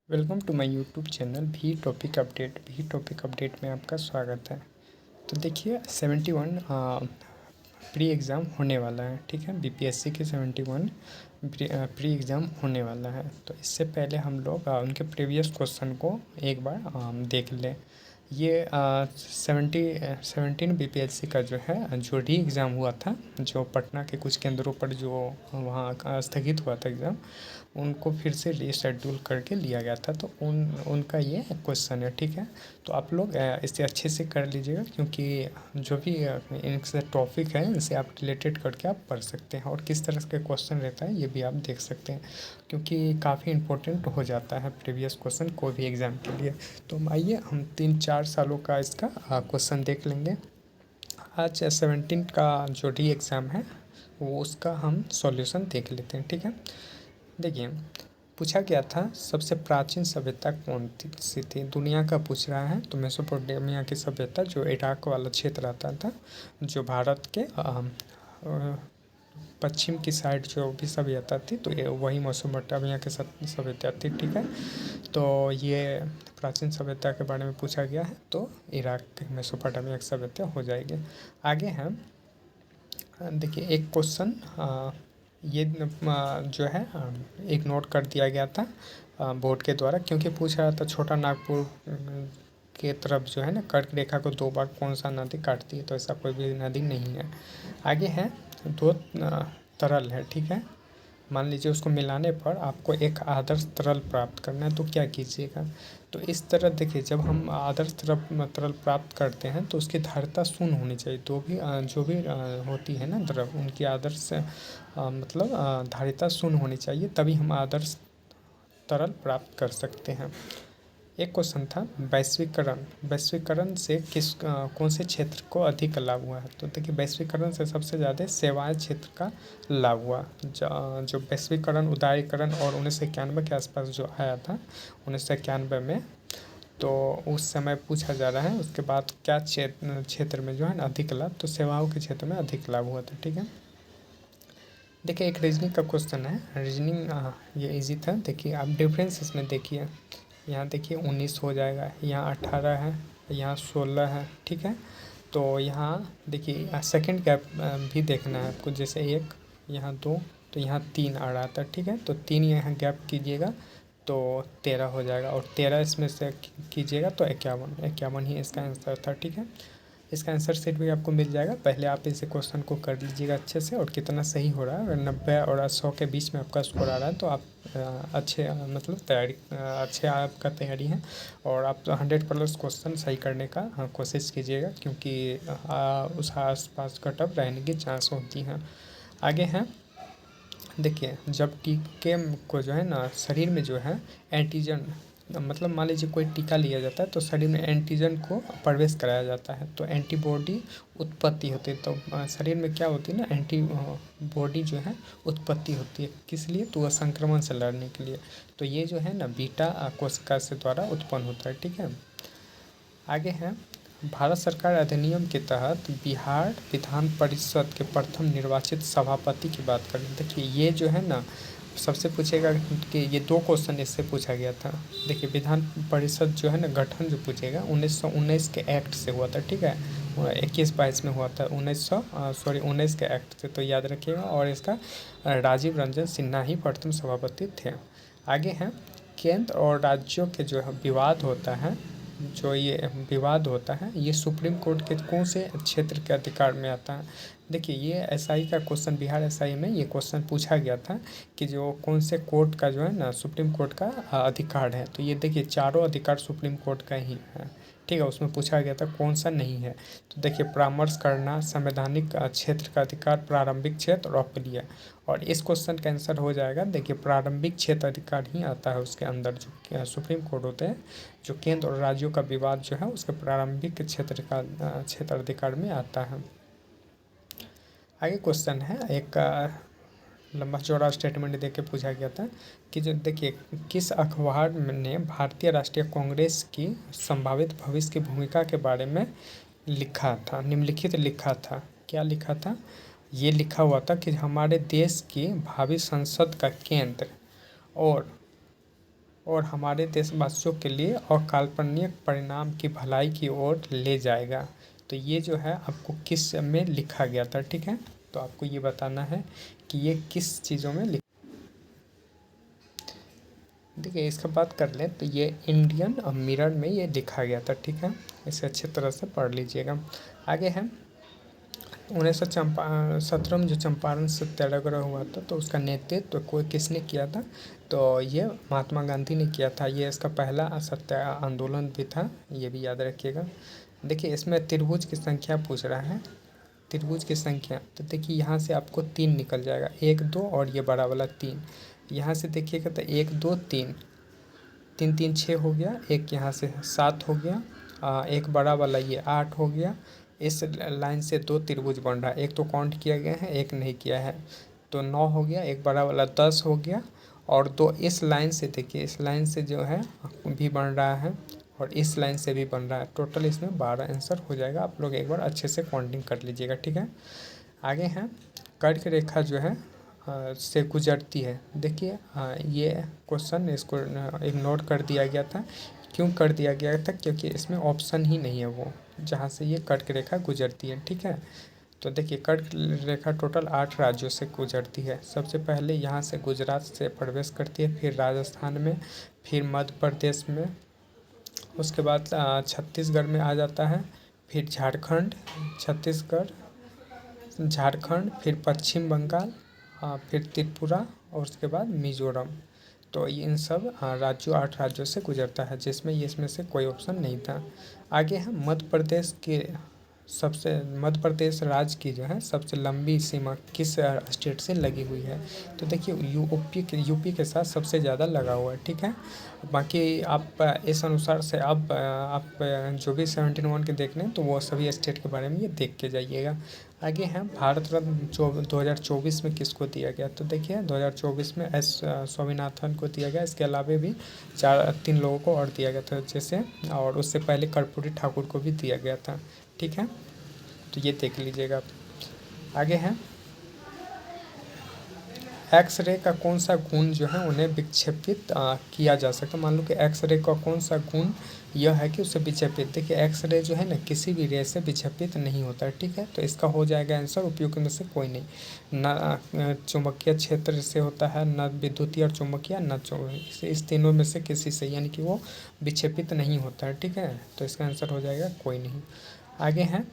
Welcome to my YouTube channel भी topic update में आपका स्वागत है। तो देखिए 71 प्री एग्ज़ाम होने वाला है, ठीक है। बीपीएससी के 71 प्री एग्ज़ाम होने वाला है। तो इससे पहले हम लोग उनके प्रीवियस क्वेश्चन को एक बार देख लें। ये 17 बीपीएससी का जो है जो री एग्ज़ाम हुआ था, जो पटना के कुछ केंद्रों पर जो वहाँ स्थगित हुआ था एग्ज़ाम, उनको फिर से रीशेड्यूल करके लिया गया था। तो उनका ये क्वेश्चन है, ठीक है। तो आप लोग इसे अच्छे से कर लीजिएगा, क्योंकि जो भी इनसे टॉपिक है इनसे आप रिलेटेड करके आप पढ़ सकते हैं, और किस तरह के क्वेश्चन रहता है ये भी आप देख सकते हैं, क्योंकि काफ़ी इंपॉर्टेंट हो जाता है प्रीवियस क्वेश्चन कोई भी एग्ज़ाम के लिए। तो आइए हम 3-4 सालों का इसका क्वेश्चन देख लेंगे। आज 17 का जो री एग्ज़ाम है वो उसका हम सॉल्यूशन देख लेते हैं, ठीक है। देखिए, पूछा गया था सबसे प्राचीन सभ्यता कौन सी थी, दुनिया का पूछ रहा है। तो मेसोपोटामिया की सभ्यता, जो इराक वाला क्षेत्र आता था, जो भारत के पश्चिम की साइड जो भी सभ्यता थी, तो ये वही मेसोपोटामिया की सभ्यता थी, ठीक है। तो ये प्राचीन सभ्यता के बारे में पूछा गया है, तो इराक की मेसोपोटामिया की सभ्यता हो जाएगी। आगे हम देखिए एक क्वेश्चन ये जो है एक नोट कर दिया गया था बोर्ड के द्वारा, क्योंकि पूछ रहा था छोटा नागपुर के तरफ जो है ना कर्क रेखा को 2 बार कौन सा नदी काटती है, तो ऐसा कोई भी नदी नहीं है। आगे है 2 तरल है, ठीक है। मान लीजिए उसको मिलाने पर आपको एक आदर्श तरल प्राप्त करना है, तो क्या कीजिएगा। तो इस तरह देखिए, जब हम आदर्श तरल प्राप्त करते हैं तो उसकी धारिता शून्य होनी चाहिए। तो भी जो भी होती है ना द्रव, उनकी आदर्श मतलब धारिता शून्य होनी चाहिए, तभी हम आदर्श तरल प्राप्त कर सकते हैं। एक क्वेश्चन था वैश्वीकरण से कौन से क्षेत्र को अधिक लाभ हुआ है। तो देखिए, वैश्वीकरण से सबसे ज़्यादा सेवाएं क्षेत्र का लाभ हुआ। जो वैश्वीकरण, उदारीकरण और 1991 के आसपास जो आया था, 1991 में, तो उस समय पूछा जा रहा है उसके बाद क्या क्षेत्र में जो है ना अधिक लाभ, तो सेवाओं के क्षेत्र में अधिक लाभ हुआ था, ठीक है। देखिए एक रीजनिंग का क्वेश्चन है, रीजनिंग ये इजी था। देखिए आप डिफरेंस इसमें देखिए, यहाँ देखिए 19 हो जाएगा, यहाँ 18 है, यहाँ 16 है, ठीक है। तो यहाँ देखिए सेकंड गैप भी देखना है आपको, जैसे 1 यहाँ 2, तो यहाँ 3 आ रहा था, ठीक है। तो 3 यहाँ गैप कीजिएगा तो 13 हो जाएगा, और 13 इसमें से कीजिएगा तो 51 ही इसका आंसर था, ठीक है। इसका आंसर शीट भी आपको मिल जाएगा, पहले आप इसे क्वेश्चन को कर लीजिएगा अच्छे से, और कितना सही हो रहा है। अगर 90 और 100 के बीच में आपका स्कोर आ रहा है तो आप अच्छे मतलब अच्छे आपका तैयारी है, और आप 100+ क्वेश्चन सही करने का कोशिश कीजिएगा, क्योंकि उस आस पास कट ऑफ रहने की चांस होती हैं। आगे हैं, देखिए जब टीके को जो है ना शरीर में जो है एंटीजन, मतलब मान लीजिए कोई टीका लिया जाता है तो शरीर में एंटीजन को प्रवेश कराया जाता है, तो एंटीबॉडी उत्पत्ति होती है। तो शरीर में क्या होती है ना, एंटीबॉडी जो है उत्पत्ति होती है, किस लिए, तो वह संक्रमण से लड़ने के लिए। तो ये जो है ना बीटा कोशिका से द्वारा उत्पन्न होता है, ठीक है। आगे है, भारत सरकार अधिनियम के तहत बिहार विधान परिषद के प्रथम निर्वाचित सभापति की बात करें। देखिए ये जो है ना सबसे पूछेगा कि ये 2 क्वेश्चन इससे पूछा गया था। देखिए विधान परिषद जो है ना गठन जो पूछेगा 1919 के एक्ट से हुआ था, ठीक है। 21-22 में हुआ था, 19 के एक्ट से, तो याद रखिएगा। और इसका राजीव रंजन सिन्हा ही प्रथम सभापति थे। आगे हैं, केंद्र और राज्यों के जो है विवाद होता है, जो ये विवाद होता है, ये सुप्रीम कोर्ट के कौन से क्षेत्र के अधिकार में आता है। देखिए ये एसआई का क्वेश्चन, बिहार एसआई में ये क्वेश्चन पूछा गया था कि जो कौन से कोर्ट का जो है ना सुप्रीम कोर्ट का अधिकार है। तो ये देखिए चारों अधिकार सुप्रीम कोर्ट का ही है, ठीक है। उसमें पूछा गया था कौन सा नहीं है। तो देखिए परामर्श करना, संवैधानिक क्षेत्र का अधिकार, प्रारंभिक क्षेत्र और अपीलीय। और इस क्वेश्चन का आंसर हो जाएगा, देखिए प्रारंभिक क्षेत्र अधिकार ही आता है उसके अंदर, जो सुप्रीम कोर्ट होते हैं, जो केंद्र और राज्यों का विवाद जो है उसके प्रारंभिक क्षेत्र अधिकार में आता है। आगे क्वेश्चन है, एक लंबा चौड़ा स्टेटमेंट दे के पूछा गया था कि जो देखिए किस अखबार ने भारतीय राष्ट्रीय कांग्रेस की संभावित भविष्य की भूमिका के बारे में लिखा था, निम्नलिखित लिखा था। क्या लिखा था, ये लिखा हुआ था कि हमारे देश की भावी संसद का केंद्र और और हमारे देशवासियों के लिए अकाल्पनिक परिणाम की भलाई की ओर ले जाएगा। तो ये जो है आपको किस में लिखा गया था, ठीक है। तो आपको ये बताना है कि ये किस चीज़ों में देखिए इसका बात कर लें तो ये इंडियन मिरर में ये लिखा गया था, ठीक है। इसे अच्छी तरह से पढ़ लीजिएगा। आगे है 1917 में जो चंपारण सत्याग्रह हुआ था तो उसका नेतृत्व कोई किसने किया था, तो ये महात्मा गांधी ने किया था। ये इसका पहला सत्या आंदोलन भी था, ये भी याद रखिएगा। देखिए इसमें त्रिभुज की संख्या पूछ रहा है, त्रिभुज की संख्या। तो देखिए यहाँ से आपको 3 निकल जाएगा, 1 2 और ये बड़ा वाला 3। यहाँ से देखिएगा तो 1 2 3, 3 3 6 हो गया, एक यहाँ से 7 हो गया, एक बड़ा वाला ये 8 हो गया। इस लाइन से 2 त्रिभुज बन रहा है, एक तो काउंट किया गया है, एक नहीं किया है, तो 9 हो गया। एक बड़ा वाला 10 हो गया, और 2 इस लाइन से देखिए, इस लाइन से जो है भी बन रहा है, और इस लाइन से भी बन रहा है। टोटल इसमें 12 आंसर हो जाएगा। आप लोग एक बार अच्छे से काउंटिंग कर लीजिएगा, ठीक है। आगे है कर्क रेखा जो है से गुजरती है। देखिए ये क्वेश्चन इसको इग्नोर कर दिया गया था। क्यों कर दिया गया था, क्योंकि इसमें ऑप्शन ही नहीं है वो जहाँ से ये कर्क रेखा गुजरती है, ठीक है। तो देखिए कर्क रेखा टोटल 8 राज्यों से गुजरती है। सबसे पहले यहाँ से गुजरात से प्रवेश करती है, फिर राजस्थान में, फिर मध्य प्रदेश में, उसके बाद छत्तीसगढ़ में आ जाता है, फिर झारखंड, छत्तीसगढ़, झारखंड, फिर पश्चिम बंगाल, फिर त्रिपुरा, और उसके बाद मिज़ोरम। तो ये इन सब राज्यों 8 राज्यों से गुजरता है, जिसमें ये इसमें से कोई ऑप्शन नहीं था। आगे है मध्य प्रदेश राज्य की जो है सबसे लंबी सीमा किस स्टेट से लगी हुई है। तो देखिए यूपी के साथ सबसे ज़्यादा लगा हुआ है, ठीक है। बाकी आप इस अनुसार से आप जो भी 71 के देख लें तो वो सभी स्टेट के बारे में ये देख के जाइएगा। आगे है भारत रत्न 2024 में किसको दिया गया। तो देखिए 2024 में एस स्वामीनाथन को दिया गया। इसके अलावा भी 3 लोगों को और दिया गया था जैसे, और उससे पहले कर्पूरी ठाकुर को भी दिया गया था, ठीक है। तो ये देख लीजिएगा आप। आगे है एक्सरे का कौन सा गुण जो है उन्हें विक्षेपित किया जा सकता है। मान लो कि एक्सरे का कौन सा गुण यह है कि उसे विक्षेपित, देखिए एक्सरे जो है ना किसी भी रे से विक्षेपित नहीं होता है, ठीक है। तो इसका हो जाएगा आंसर उपयुक्त में से कोई नहीं। न चुंबकीय क्षेत्र से होता है, न विद्युतीय और चुंबकीय, न इस तीनों में से किसी से, यानी कि वो विक्षेपित नहीं होता है, ठीक है। तो इसका आंसर हो जाएगा कोई नहीं। आगे है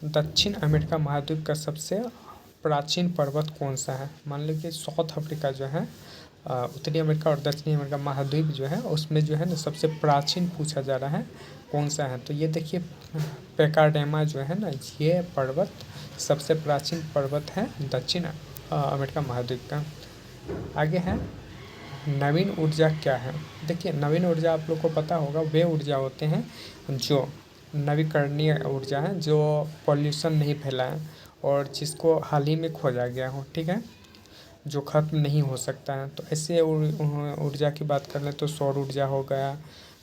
दक्षिण अमेरिका महाद्वीप का सबसे प्राचीन पर्वत कौन सा है। मान लीजिए साउथ अफ्रीका जो है, उत्तरी अमेरिका और दक्षिणी अमेरिका महाद्वीप जो है उसमें जो है ना सबसे प्राचीन पूछा जा रहा है कौन सा है। तो ये देखिए पेकाडेमा जो है ना, ये पर्वत सबसे प्राचीन पर्वत है दक्षिण अमेरिका महाद्वीप का। आगे है नवीन ऊर्जा क्या है। देखिए नवीन ऊर्जा आप लोग को पता होगा, वे ऊर्जा होते हैं जो नवीकरणीय ऊर्जा है, जो पॉल्यूशन नहीं फैलाए और जिसको हाल ही में खोजा गया हो, ठीक है, जो खत्म नहीं हो सकता है। तो ऐसे ऊर्जा की बात कर लें तो सौर ऊर्जा हो गया।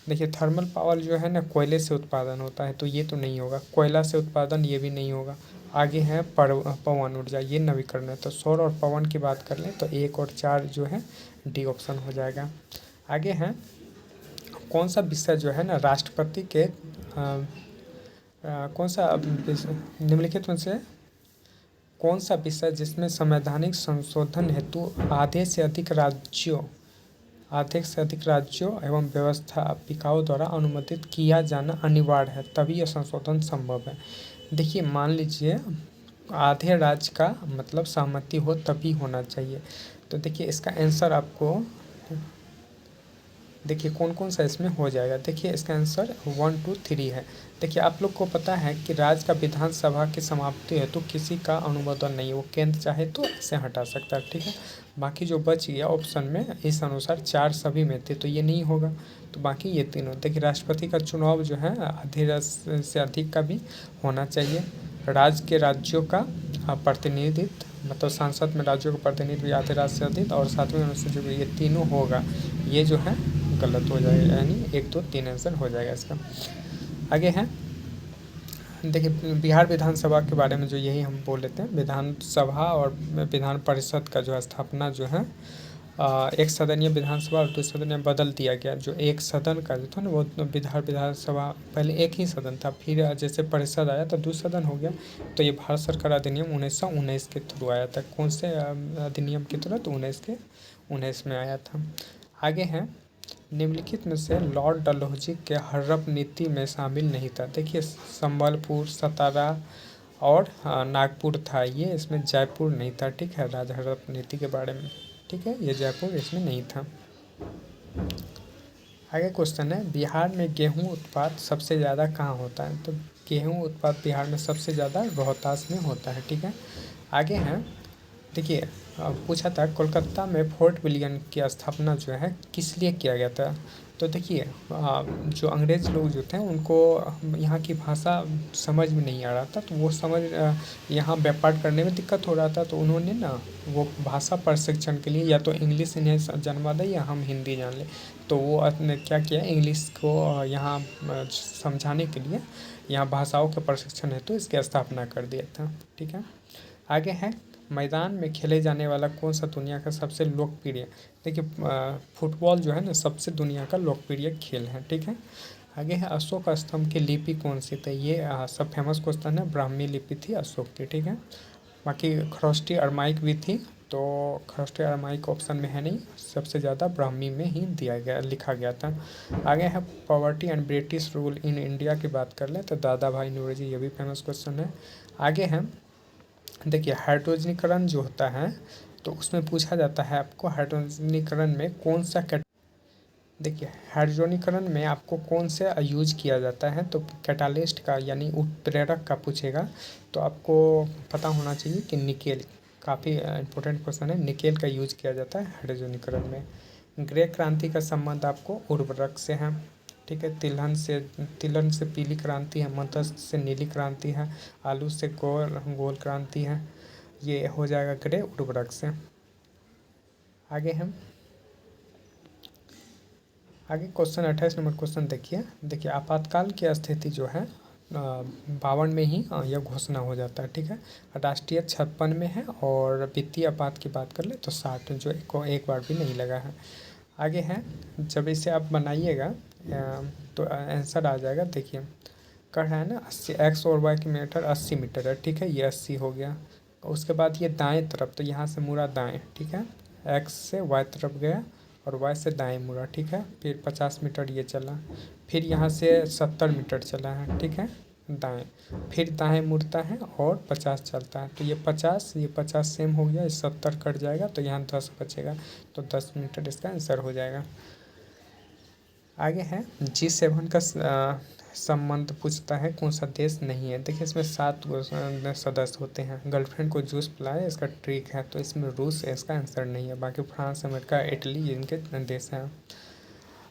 देखिए थर्मल पावर जो है ना कोयले से उत्पादन होता है, तो ये तो नहीं होगा। कोयला से उत्पादन ये भी नहीं होगा। आगे है पवन ऊर्जा, ये नवीकरण है। तो सौर और पवन की बात कर लें तो 1 और 4 जो है डी ऑप्शन हो जाएगा। आगे है कौन सा विषय जो है ना राष्ट्रपति के कौन सा निम्नलिखित में से कौन सा विषय जिसमें संवैधानिक संशोधन हेतु आधे से अधिक राज्यों एवं व्यवस्थापिकाओं द्वारा अनुमोदित किया जाना अनिवार्य है, तभी यह संशोधन संभव है। देखिए मान लीजिए आधे राज्य का मतलब सहमति हो तभी होना चाहिए। तो देखिए इसका आंसर आपको देखिए कौन कौन सा इसमें हो जाएगा। देखिए इसका आंसर 1 2 3 है। देखिए आप लोग को पता है कि राज्य का विधानसभा की समाप्ति है तो किसी का अनुमोदन नहीं है, वो केंद्र चाहे तो इसे हटा सकता है, ठीक है। बाकी जो बच गया ऑप्शन में इस अनुसार 4 सभी में थे, तो ये नहीं होगा। तो बाकी ये तीनों। देखिए राष्ट्रपति का चुनाव जो है आधे से अधिक का भी होना चाहिए। राज्यों का प्रतिनिधित्व, मतलब सांसद में राज्यों का प्रतिनिधित्व आधे राज्य से अधिक, और 7वें अनुसूची में ये तीनों होगा, ये जो है गलत हो जाएगा, यानी 1 2 3 आंसर हो जाएगा इसका। आगे है देखिए बिहार विधानसभा के बारे में जो यही हम बोल लेते हैं। विधानसभा और विधान परिषद का जो स्थापना जो है एक सदनीय विधानसभा और 2 सदनीय बदल दिया गया। जो एक सदन का जो था ना वो विधानसभा पहले एक ही सदन था, फिर जैसे परिषद आया तो 2 सदन हो गया। तो ये भारत सरकार अधिनियम 1919 के थ्रू आया था। कौन से अधिनियम के थ्रू? तो 19 में आया था। आगे है, निम्नलिखित में से लॉर्ड डलहौजी के हर्रप नीति में शामिल नहीं था। देखिए, संबलपुर, सतारा और नागपुर था ये, इसमें जयपुर नहीं था। ठीक है, राजा हर्रप नीति के बारे में। ठीक है, ये जयपुर इसमें नहीं था। आगे क्वेश्चन है, बिहार में गेहूं उत्पाद सबसे ज़्यादा कहाँ होता है? तो गेहूं उत्पाद बिहार में सबसे ज़्यादा रोहतास में होता है। ठीक है, आगे है, देखिए पूछा था कोलकाता में फोर्ट विलियम की स्थापना जो है किस लिए किया गया था? तो देखिए जो अंग्रेज़ लोग जो थे उनको यहाँ की भाषा समझ में नहीं आ रहा था, तो वो यहाँ व्यापार करने में दिक्कत हो रहा था, तो उन्होंने ना वो भाषा प्रशिक्षण के लिए या तो इंग्लिश इन्हें जन्मा दे या हम हिंदी जान लें। तो वो ने क्या किया, इंग्लिश को यहाँ समझाने के लिए यहाँ भाषाओं के प्रशिक्षण हेतु इसकी स्थापना कर दिया था। ठीक है, आगे है, मैदान में खेले जाने वाला कौन सा दुनिया का सबसे लोकप्रिय? देखिए फुटबॉल जो है ना सबसे दुनिया का लोकप्रिय खेल है। ठीक है, आगे है, अशोक स्तंभ की लिपि कौन सी थी? ये सब फेमस क्वेश्चन है, ब्राह्मी लिपि थी अशोक की। ठीक है, बाकी खरोष्टी अरमाइक भी थी, तो खरोष्टी अरमाइक ऑप्शन में है नहीं, सबसे ज़्यादा ब्राह्मी में ही दिया गया लिखा गया था। आगे है, poverty and British rule in India की बात कर ले तो दादा भाई नौरोजी, ये भी फेमस क्वेश्चन है। आगे है, देखिए हाइड्रोजनीकरण जो होता है तो उसमें पूछा जाता है आपको हाइड्रोजनीकरण में कौन सा देखिए हाइड्रोजनीकरण में आपको कौन सा यूज किया जाता है? तो कैटालिस्ट का यानी उत्प्रेरक का पूछेगा, तो आपको पता होना चाहिए कि निकेल, काफ़ी इंपॉर्टेंट क्वेश्चन है, निकेल का यूज किया जाता है हाइड्रोजनीकरण में। ग्रे क्रांति का संबंध आपको उर्वरक से है। ठीक है, तिलहन से पीली क्रांति है, मत्स्य से नीली क्रांति है, आलू से गोल क्रांति है, ये हो जाएगा ग्रे उर्वरक से। आगे क्वेश्चन 28 नंबर क्वेश्चन देखिए आपातकाल की स्थिति जो है 52 में ही यह घोषणा हो जाता है। ठीक है, राष्ट्रीय 56 में है, और वित्तीय आपात की बात कर ले तो 60, जो एक बार भी नहीं लगा है। आगे है, जब इसे आप बनाइएगा तो आंसर आ जाएगा। देखिए कर रहा है ना 80 एक्स और वाई की मीटर 80 मीटर है। ठीक है, ये 80 हो गया। उसके बाद ये दाएं तरफ, तो यहाँ से मुड़ा दाएं। ठीक है, एक्स से वाई तरफ गया और वाई से दाएं मुड़ा। ठीक है, फिर 50 मीटर ये चला, फिर यहाँ से 70 मीटर चला है। ठीक है, दाएं, फिर दाएं मुड़ता है और 50 चलता है, तो ये 50 सेम हो गया, ये 70 कट जाएगा तो यहाँ 10 बचेगा, तो 10 मीटर इसका आंसर हो जाएगा। आगे है, G7 का संबंध पूछता है कौन सा देश नहीं है? देखिए इसमें 7 सदस्य होते हैं। गर्लफ्रेंड को जूस पिलाए इसका ट्रिक है, तो इसमें रूस है, इसका आंसर नहीं है। बाकी फ्रांस, अमेरिका, इटली इनके देश हैं।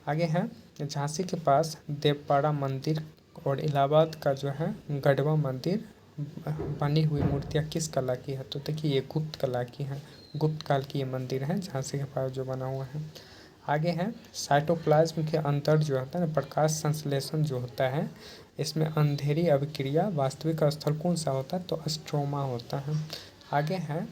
आगे है, झांसी के पास देवपाड़ा मंदिर और इलाहाबाद का जो है गढ़वा मंदिर बनी हुई मूर्तियाँ किस कला की है? तो देखिए ये गुप्त कला की है, गुप्त काल की ये मंदिर है झांसी के पास जो बना हुआ है। आगे है, साइटोप्लाज्म के अंदर जो होता है ना प्रकाश संश्लेषण जो होता है, इसमें अंधेरी अभिक्रिया वास्तविक स्थल कौन सा होता है? तो स्ट्रोमा होता है। आगे है,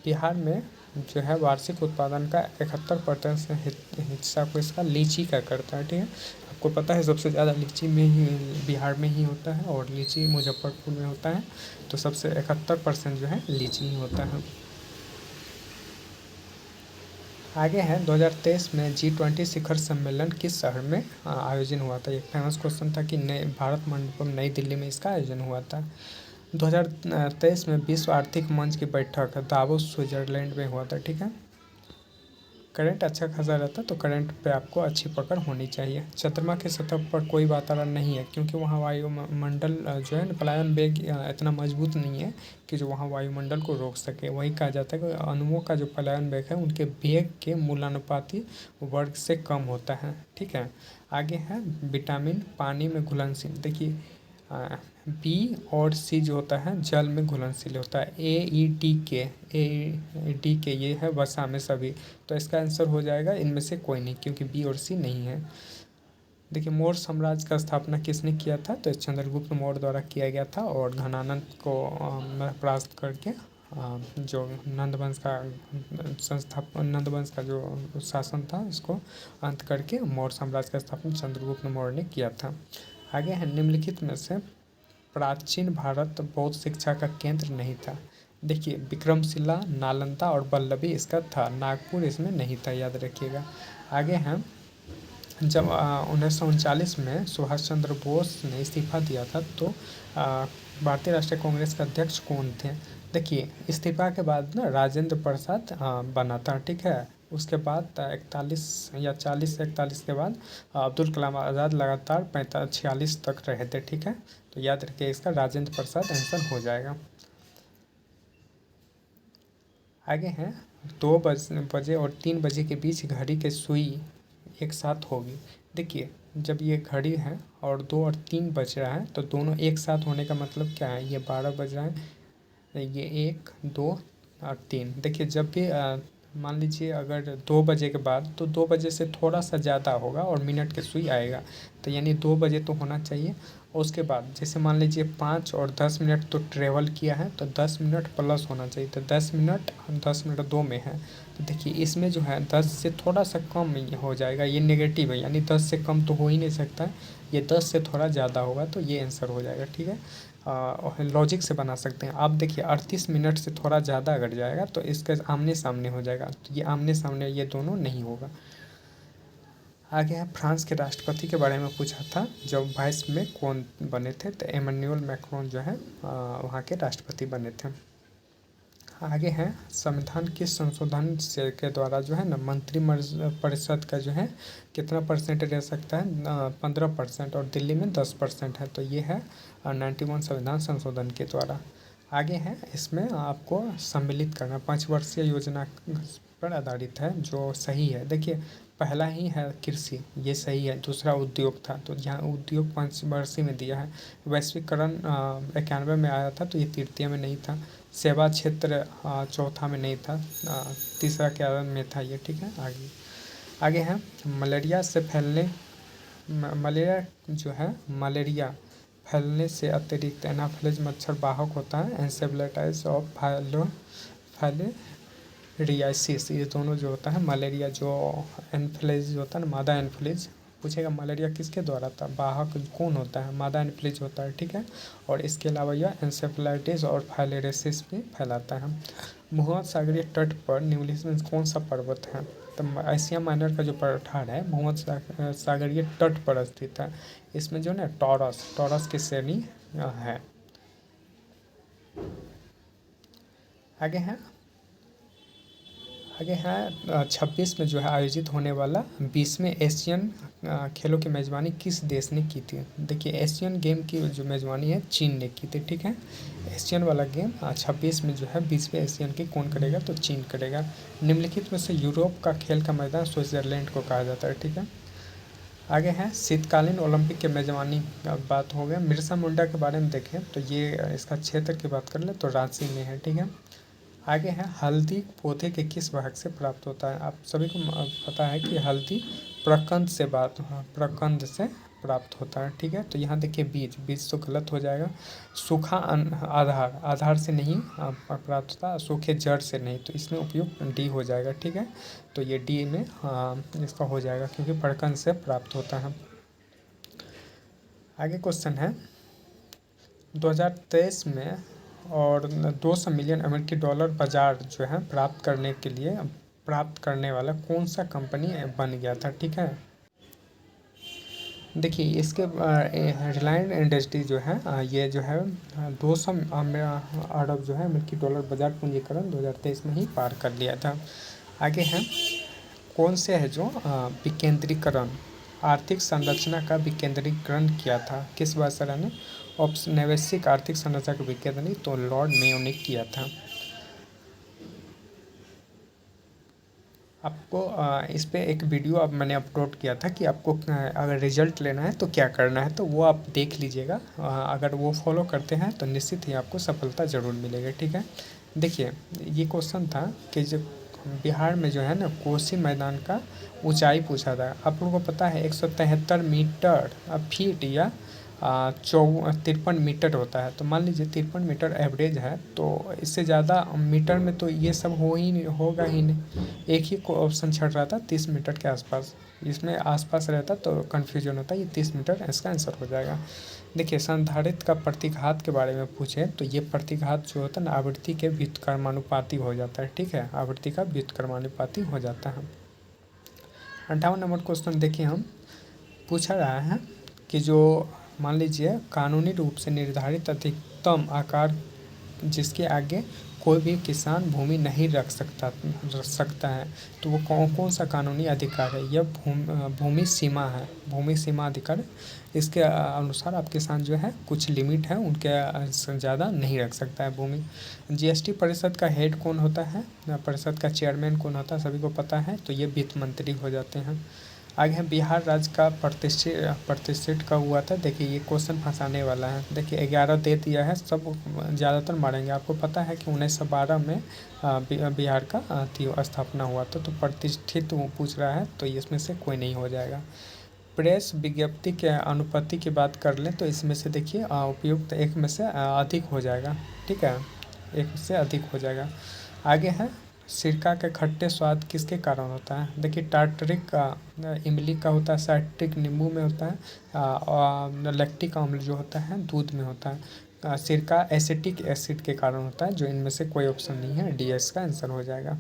बिहार में जो है वार्षिक उत्पादन का 71% हिस्सा को इसका लीची का करता है। ठीक है, आपको पता है सबसे ज़्यादा लीची में ही बिहार में ही होता है, और लीची मुजफ्फरपुर में होता है, तो सबसे 71% जो है लीची ही होता है। आगे है, 2023 में G20 शिखर सम्मेलन किस शहर में आयोजन हुआ था? एक फेमस क्वेश्चन था कि नए भारत मंडपम नई दिल्ली में इसका आयोजन हुआ था। 2023 में विश्व आर्थिक मंच की बैठक दावोस स्विट्जरलैंड में हुआ था। ठीक है, करंट अच्छा खासा रहता है, तो करंट पे आपको अच्छी पकड़ होनी चाहिए। चंद्रमा की सतह पर कोई वातावरण नहीं है, क्योंकि वहाँ वायुमंडल जो है ना पलायन वेग इतना मजबूत नहीं है कि जो वहाँ वायुमंडल को रोक सके। वही कहा जाता है कि अणुओं का जो पलायन वेग है उनके वेग के मूलानुपाती वर्ग से कम होता है। ठीक है, आगे है, विटामिन पानी में घुलनशील। देखिए बी और सी जो होता है जल में घुलनशील होता है। ए ई डी के ये है वसा में सभी, तो इसका आंसर हो जाएगा इनमें से कोई नहीं, क्योंकि बी और सी नहीं है। देखिए मौर्य साम्राज्य का स्थापना किसने किया था? तो चंद्रगुप्त मौर्य द्वारा किया गया था, और घनानंद को परास्त करके जो नंदवंश का नंदवंश का जो शासन था इसको अंत करके मौर्य साम्राज्य का स्थापना चंद्रगुप्त मौर्य ने किया था। आगे है, निम्नलिखित में से प्राचीन भारत बौद्ध शिक्षा का केंद्र नहीं था। देखिए, विक्रमशिला, नालंदा और वल्लभी इसका था, नागपुर इसमें नहीं था, याद रखिएगा। आगे हैं, जब 1939 में सुभाष चंद्र बोस ने इस्तीफा दिया था तो भारतीय राष्ट्रीय कांग्रेस के अध्यक्ष कौन थे? देखिए, इस्तीफा के बाद ना राजेंद्र प्रसाद बना था, ठीक है। उसके बाद 41 या 40 से 41 के बाद अब्दुल कलाम आज़ाद लगातार 46 तक रहे थे, ठीक है। तो याद रखिए, इसका राजेंद्र प्रसाद आंसर हो जाएगा। आगे हैं, 2 बजे और 3 बजे के बीच घड़ी की सुई एक साथ होगी। देखिए, जब ये घड़ी है और 2 और 3 बज रहा है तो दोनों एक साथ होने का मतलब क्या है? ये 12 बज रहा है, ये 1, 2 और 3। देखिए, जब भी मान लीजिए अगर 2 बजे के बाद, तो 2 बजे से थोड़ा सा ज़्यादा होगा और मिनट की सुई आएगा, तो यानी 2 बजे तो होना चाहिए। और उसके बाद जैसे मान लीजिए 5 और 10 मिनट तो ट्रेवल किया है, तो 10 मिनट प्लस होना चाहिए, तो 10 मिनट 10 मिनट 2 में है। तो देखिए, इसमें जो है 10 से थोड़ा सा कम हो जाएगा, ये नेगेटिव है, यानी 10 से कम तो हो ही नहीं सकता है, ये 10 से थोड़ा ज़्यादा होगा, तो ये आंसर हो जाएगा, ठीक है। लॉजिक से बना सकते हैं आप। देखिए, 38 मिनट से थोड़ा ज़्यादा अगर जाएगा तो इसके आमने सामने हो जाएगा, तो ये आमने सामने ये दोनों नहीं होगा। आगे है, फ्रांस के राष्ट्रपति के बारे में पूछा था, जब वाइस में कौन बने थे? तो एमेन्युअल मैक्रोन जो है वहाँ के राष्ट्रपति बने थे। आगे है, संविधान किस संशोधन से के द्वारा जो है ना परिषद का जो है कितना परसेंट रह सकता है? 15% और दिल्ली में 10% है, तो ये है 91 संविधान संशोधन के द्वारा। आगे है, इसमें आपको सम्मिलित करना 5 वर्षीय योजना पर आधारित है, जो सही है। देखिए, पहला ही है कृषि, ये सही है। दूसरा उद्योग था, तो यहाँ उद्योग 5 वर्षीय में दिया है। वैश्वीकरण 91 में आया था, तो ये तृतीय में नहीं था। सेवा क्षेत्र चौथा में नहीं था, तीसरा क्या में था ये, ठीक है। आगे है, मलेरिया से फैलने मलेरिया फैलने से अतिरिक्त एनाफिलीज मच्छर वाहक होता है, एन्सेफेलाइटिस और फाइलेरियासिस, ये दोनों जो होता है मलेरिया, जो एन्फ्लूएंजा होता है ना, मादा एन्फ्लूएंजा पूछेगा, मलेरिया किसके द्वारा था, वाहक कौन होता है? मादा एन्फ्लूएंजा होता है, ठीक है। और इसके अलावा यह एन्सेफेलाइटिस और फाइलेरियासिस भी फैलाता है। भूमध्य सागरीय तट पर निम्नलिखित में कौन सा पर्वत है? तो एशिया माइनर का जो पठार है भूमध्य सागरीय तट पर स्थित है। इसमें जो ना टॉरस की श्रेणी है। आगे है 26 में जो है आयोजित होने वाला 20वें एशियन खेलों की मेज़बानी किस देश ने की थी? देखिए, एशियन गेम की जो मेज़बानी है चीन ने की थी, ठीक है। एशियन वाला गेम 26 में जो है 20वें एशियन की कौन करेगा? तो चीन करेगा। निम्नलिखित में से यूरोप का खेल का मैदान स्विट्जरलैंड को कहा जाता है, ठीक है। आगे है, शीतकालीन ओलंपिक के मेज़बानी का बात हो गया। बिरसा मुंडा के बारे में देखें तो ये इसका क्षेत्र की बात कर ले तो रांची में है, ठीक है। आगे है, हल्दी पौधे के किस भाग से प्राप्त होता है? आप सभी को पता है कि हल्दी प्रकंद से प्राप्त होता है, ठीक है। तो यहाँ देखिए, बीज तो गलत हो जाएगा। सूखा आधार से नहीं प्राप्त होता, सूखे जड़ से नहीं, तो इसमें उपयुक्त डी हो जाएगा, ठीक है। तो ये डी में इसका हो जाएगा, क्योंकि प्रकंद से प्राप्त होता है। आगे क्वेश्चन है, 2023 में और 200 मिलियन अमेरिकी डॉलर बाजार जो है प्राप्त करने वाला कौन सा कंपनी बन गया था, ठीक है। देखिए, इसके रिलायंस इंडस्ट्री जो है ये जो है 200 अरब जो है अमेरिकी डॉलर बाजार पूंजीकरण 2023 में ही पार कर लिया था। आगे है, कौन से है जो विकेंद्रीकरण आर्थिक संरचना का विकेंद्रीकरण किया था? किस बादशाह ने औपनिवेशिक आर्थिक संरचना का विकेंद्रीकरण? तो लॉर्ड मेयो ने किया था। आपको इस पे एक वीडियो अब मैंने अपलोड किया था कि आपको अगर रिजल्ट लेना है तो क्या करना है, तो वो आप देख लीजिएगा। अगर वो फॉलो करते हैं तो निश्चित ही आपको सफलता ज़रूर मिलेगी, ठीक है। देखिए, ये क्वेश्चन था कि जो बिहार में जो है ना कोसी मैदान का ऊंचाई पूछा था। आप लोगों को पता है 173 मीटर फीट या 53 मीटर होता है। तो मान लीजिए 53 मीटर एवरेज है, तो इससे ज़्यादा मीटर में तो ये सब होगा ही नहीं। एक ही को ऑप्शन छड़ रहा था 30 मीटर के आसपास, इसमें आसपास रहता तो कन्फ्यूजन होता। ये 30 मीटर इसका आंसर हो जाएगा। देखिए, संधारित्र का प्रतिघात के बारे में पूछे तो ये प्रतिघात जो होता है ना, आवृत्ति के व्युत्क्रमानुपाती हो जाता है। ठीक है, आवृत्ति का व्युत्क्रमानुपाती हो जाता है। 58 नंबर क्वेश्चन देखिए, हम पूछा रहा है कि जो मान लीजिए कानूनी रूप से निर्धारित अधिकतम आकार जिसके आगे कोई भी किसान भूमि नहीं रख सकता है, तो वो कौन कौन सा कानूनी अधिकार है? यह भूमि सीमा है, भूमि सीमा अधिकार। इसके अनुसार आप किसान जो है कुछ लिमिट है उनके से ज़्यादा नहीं रख सकता है भूमि। जीएसटी परिषद का हेड कौन होता है? परिषद का चेयरमैन कौन होता है? सभी को पता है, तो ये वित्त मंत्री हो जाते हैं। आगे है बिहार राज्य का प्रतिष्ठित कब हुआ था? देखिए, ये क्वेश्चन फंसाने वाला है। देखिए, 11 दे दिया है, सब ज़्यादातर मारेंगे। आपको पता है कि 1912 में बिहार का स्थापना हुआ था। तो प्रतिष्ठित वो पूछ रहा है, तो इसमें से कोई नहीं हो जाएगा। प्रेस विज्ञप्ति के अनुपत्ति की बात कर लें तो इसमें से देखिए उपयुक्त एक में से अधिक हो जाएगा। ठीक है, एक से अधिक हो जाएगा। आगे है सिरका के खट्टे स्वाद किसके कारण होता है? देखिए, टार्टरिक का इमली का होता है, साइट्रिक नींबू में होता है, और लैक्टिक अम्ल जो होता है दूध में होता है। सिरका एसिटिक एसिड के कारण होता है, जो इनमें से कोई ऑप्शन नहीं है, डी इसका आंसर हो जाएगा।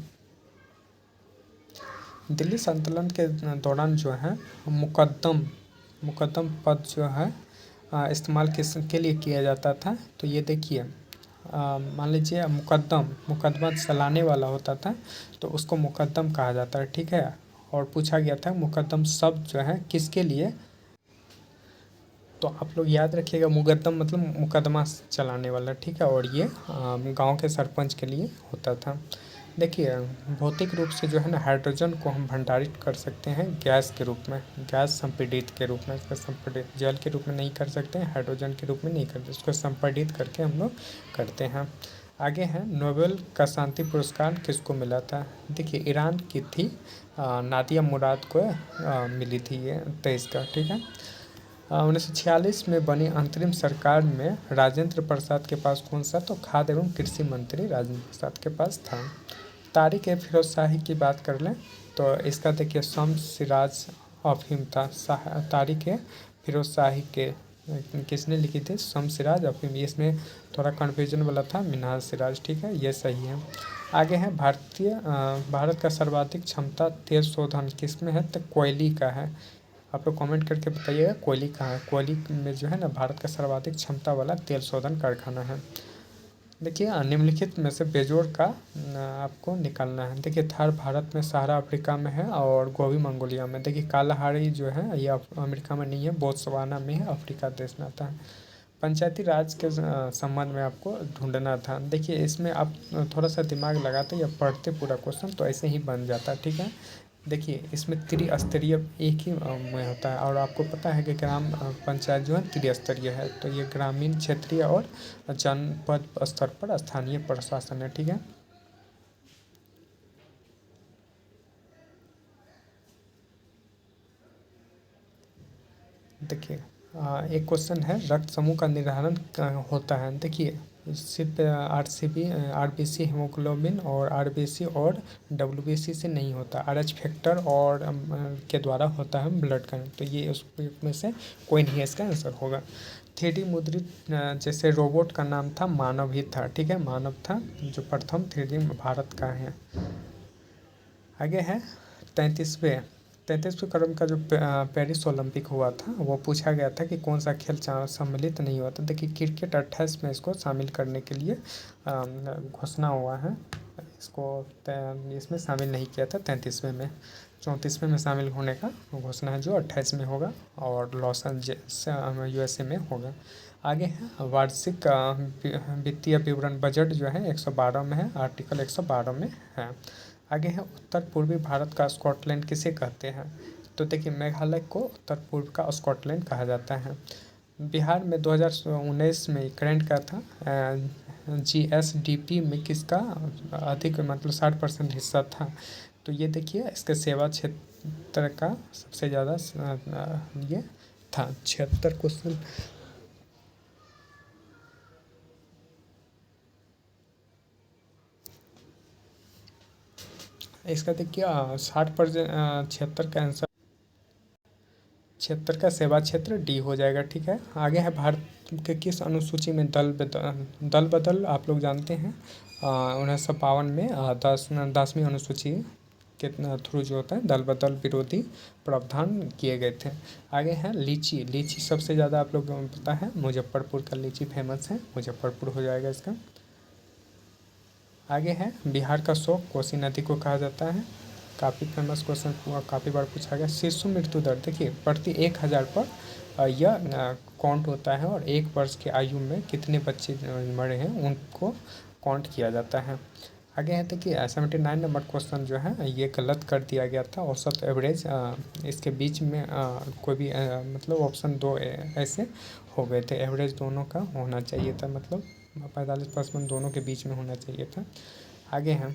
दिल्ली संतुलन के दौरान जो है मुकद्दम पद जो है इस्तेमाल किसके लिए किया जाता था? तो ये देखिए, मान लीजिए मुकदमा चलाने वाला होता था, तो उसको मुकद्दम कहा जाता है। ठीक है, और पूछा गया था मुकद्दम शब्द जो है किसके लिए? तो आप लोग याद रखिएगा, मुकद्दम मतलब मुकदमा चलाने वाला। ठीक है, और ये गांव के सरपंच के लिए होता था। देखिए, भौतिक रूप से जो है ना हाइड्रोजन को हम भंडारित कर सकते हैं गैस के रूप में, गैस संपीड़ित के रूप में। इसका संपीड़ित जल के रूप में नहीं कर सकते हैं, हाइड्रोजन के रूप में नहीं करते, इसको संपीड़ित करके हम लोग करते हैं। आगे है नोबेल का शांति पुरस्कार किसको मिला था? देखिए, ईरान की थी, नादिया मुराद को मिली थी ये 23 का। ठीक है, 1946 में बनी अंतरिम सरकार में राजेंद्र प्रसाद के पास कौन सा? तो खाद्य एवं कृषि मंत्री राजेंद्र प्रसाद के पास था। तारिक ए फिरोज शाही की बात कर लें तो इसका देखिए शम्स सिराज अफीम था। तारिक ए फिरोज शाही के किसने लिखी थी? शम्स सिराज अफीम। इसमें थोड़ा कन्फ्यूजन वाला था, मिनहाज सिराज। ठीक है, ये सही है। आगे है भारत का सर्वाधिक क्षमता तेल शोधन किस में है? तो कोयली का है। आप लोग कमेंट करके बताइएगा कोयली कहाँ है। कोयली में जो है ना भारत का सर्वाधिक क्षमता वाला तेल शोधन कारखाना है। देखिए, निम्नलिखित में से बेजोड़ का आपको निकालना है। देखिए, थार भारत में, सहारा अफ्रीका में है, और गोबी मंगोलिया में। देखिए, कालाहारी जो है ये अमेरिका में नहीं है, बोत्सवाना में है, अफ्रीका देश में आता है। पंचायती राज के संबंध में आपको ढूंढना था। देखिए, इसमें आप थोड़ा सा दिमाग लगाते या पढ़ते पूरा क्वेश्चन तो ऐसे ही बन जाता। ठीक है, देखिए, इसमें त्रिस्तरीय एक ही में होता है, और आपको पता है कि ग्राम पंचायत जो है त्रिस्तरीय है। तो ये ग्रामीण, क्षेत्रीय और जनपद स्तर पर स्थानीय प्रशासन है। ठीक है, देखिए, एक क्वेश्चन है रक्त समूह का निर्धारण होता है। देखिए, सिर्फ आरबीसी हीमोग्लोबिन और आरबीसी और डब्ल्यूबीसी से नहीं होता, आरएच फैक्टर और के द्वारा होता है ब्लड का। तो ये उसमें से कोई नहीं है, इसका आंसर होगा। 3D मुद्रित जैसे रोबोट का नाम था मानव ही था। ठीक है, मानव था जो प्रथम 3D भारत का है। आगे है 33वें क्रम का जो पेरिस ओलंपिक हुआ था, वो पूछा गया था कि कौन सा खेल सम्मिलित नहीं हुआ था। देखिए, क्रिकेट 28 में इसको शामिल करने के लिए घोषणा हुआ है, इसको इसमें शामिल नहीं किया था 33वें में। 34वें में शामिल होने का घोषणा है, जो 28 में होगा, और लॉस एंजल्स USA में होगा। आगे है वार्षिक वित्तीय विवरण बजट जो है 112 में है, आर्टिकल 112 में है। आगे है उत्तर पूर्वी भारत का स्कॉटलैंड किसे कहते हैं? तो देखिए, मेघालय को उत्तर पूर्व का स्कॉटलैंड कहा जाता है। बिहार में 2019 में करंट का था, GSDP में किसका अधिक मतलब 60% हिस्सा था? तो ये देखिए, इसके सेवा क्षेत्र का सबसे ज़्यादा ये था। 76 क्वेश्चन इसका देखिए 60% 76 का आंसर, 76 का सेवा क्षेत्र डी हो जाएगा। ठीक है, आगे है भारत के किस अनुसूची में दल बदल आप लोग जानते हैं 1952 में 10वीं अनुसूची के थ्रू जो होता है दल बदल विरोधी प्रावधान किए गए थे। आगे है लीची, लीची सबसे ज़्यादा आप लोग पता है मुजफ्फरपुर का लीची फेमस है, मुजफ्फरपुर हो जाएगा इसका। आगे है बिहार का शोक कोसी नदी को कहा जाता है, काफ़ी फेमस क्वेश्चन काफ़ी बार पूछा गया। शिशु मृत्यु दर देखिए प्रति 1000 पर यह काउंट होता है और 1 वर्ष की आयु में कितने बच्चे मरे हैं उनको काउंट किया जाता है। आगे है देखिए 79 नंबर क्वेश्चन जो है ये गलत कर दिया गया था, औसत एवरेज इसके बीच में कोई भी मतलब ऑप्शन 2 ऐसे हो गए थे, एवरेज दोनों का होना चाहिए था, मतलब 45% दोनों के बीच में होना चाहिए था। आगे है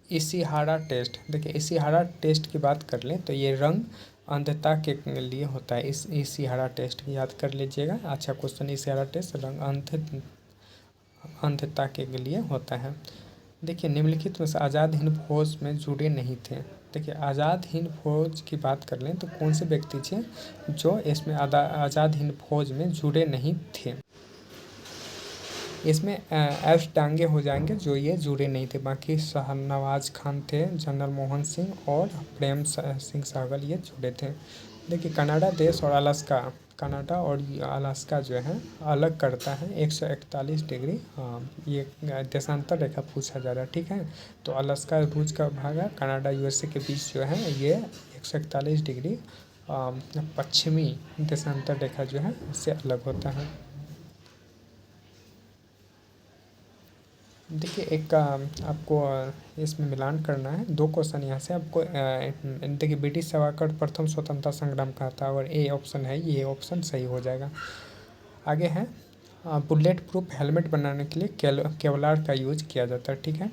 इशिहारा टेस्ट, देखिए इशिहारा टेस्ट की बात कर लें तो ये रंग अंधता के लिए होता है, इस इशिहारा टेस्ट याद कर लीजिएगा, अच्छा क्वेश्चन। इशिहारा टेस्ट रंग अंधता के लिए होता है। देखिए निम्नलिखित में से आज़ाद हिंद फौज में जुड़े नहीं थे, देखिए आज़ाद हिंद फौज की बात कर लें तो कौन से व्यक्ति थे जो इसमें आज़ाद हिंद फौज में जुड़े नहीं थे। इसमें एफ टांगे हो जाएंगे जो ये जुड़े नहीं थे, बाकी शाहनवाज खान थे, जनरल मोहन सिंह और प्रेम सिंह सहगल ये जुड़े थे। देखिए कनाडा देश और अलास्का, कनाडा और अलास्का जो है अलग करता है 141 डिग्री, ये देशांतर रेखा पूछा जा रहा है। ठीक है, तो अलास्का रूस का भाग है, कनाडा यूएसए के बीच जो है ये 141 डिग्री पश्चिमी देशांतर रेखा जो है इससे अलग होता है। देखिए एक आपको इसमें मिलान करना है, 2 क्वेश्चन यहाँ से आपको देखिए ब्रिटिश सेवाकर प्रथम स्वतंत्रता संग्राम कहा था और ए ऑप्शन है, ये ऑप्शन सही हो जाएगा। आगे है बुलेट प्रूफ हेलमेट बनाने के लिए केवलार का यूज किया जाता है। ठीक है,